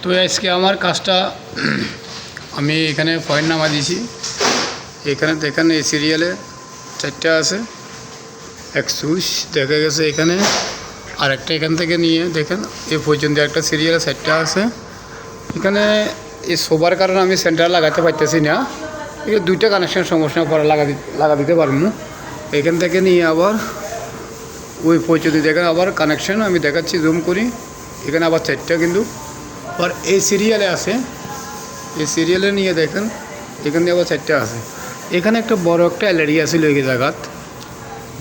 তো আজকে আমার কাজটা আমি এখানে পয়েন্ট নামা দিয়েছি। এখানে দেখেন এই সিরিয়ালে 4টা আছে, এক সুইচ দেখা গেছে এখানে, আরেকটা এখান থেকে নিয়ে দেখেন এ পর্যন্ত একটা সিরিয়ালে 4টা আছে। এখানে এই শোবার কারণে আমি সেন্টার লাগাতে পারতেছি না, এই 2টা কানেকশন সমস্যা পরে লাগা দিতে পারবো। এখান থেকে নিয়ে আবার ওই পর্যন্ত দেখেন আবার কানেকশন আমি দেখাচ্ছি, জুম করি। এখানে আবার 4টা কিন্তু আর এই সিরিয়ালে আছে, এই সিরিয়ালে নিয়ে দেখেন এখানে আবার 4টা আছে। এখানে একটা বড় একটা এলইডি আছিল এই জায়গাত,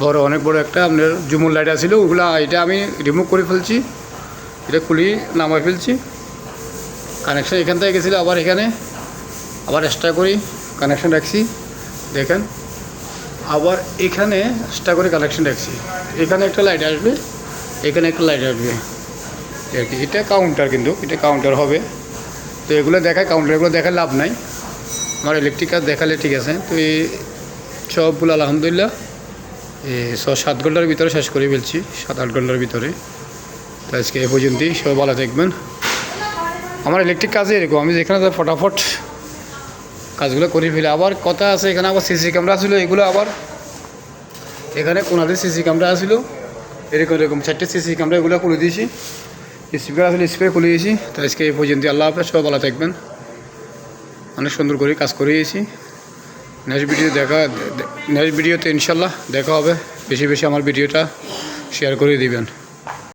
বড় অনেক বড় একটা আপনার জুমুর লাইট আছিল, ওগুলা এটা আমি রিমুভ করে ফেলছি, এটা খুলি নামাই ফেলছি। কানেকশন এখান থেকে গেছিলো, আবার এখানে আবার এক্সট্রা করি কানেকশন রাখছি। দেখেন আবার এখানে এক্সট্রা করে কানেকশন রাখছি, এখানে একটা লাইট আসবে, এখানে একটা লাইট আসবে আর কি। এটা কাউন্টার, কিন্তু এটা কাউন্টার হবে। তো এগুলো দেখায় কাউন্টার, এগুলো দেখায় লাভ নাই, আমার ইলেকট্রিক কাজ দেখালে ঠিক আছে। তো এই সবগুলো আলহামদুলিল্লাহ এই 6-7 ঘন্টার ভিতরে শেষ করে ফেলছি, 7-8 ঘন্টার ভিতরে। তো আজকে এ পর্যন্তই, সবাই ভালো থাকবেন। আমার ইলেকট্রিক কাজে এরকম, আমি যেখানে ফটাফট কাজগুলো করে ফেলি। আবার কথা আছে এখানে আবার সিসি ক্যামেরা ছিল, এগুলো আবার এখানে কোনাদের সিসি ক্যামেরা আসলো, এরকম এরকম 4টে সিসি ক্যামেরা, এগুলো খুলে দিয়েছি। স্পিকার আসলে স্পিকার খুলে দিয়েছি। তো আজকে এই পর্যন্ত, আল্লাহ হাফেজ, সবাই ভালো থাকবেন। অনেক সুন্দর করে কাজ করিয়েছি। নেক্সট ভিডিওতে ইনশাল্লাহ দেখা হবে। বেশি বেশি আমার ভিডিওটা শেয়ার করে দিবেন।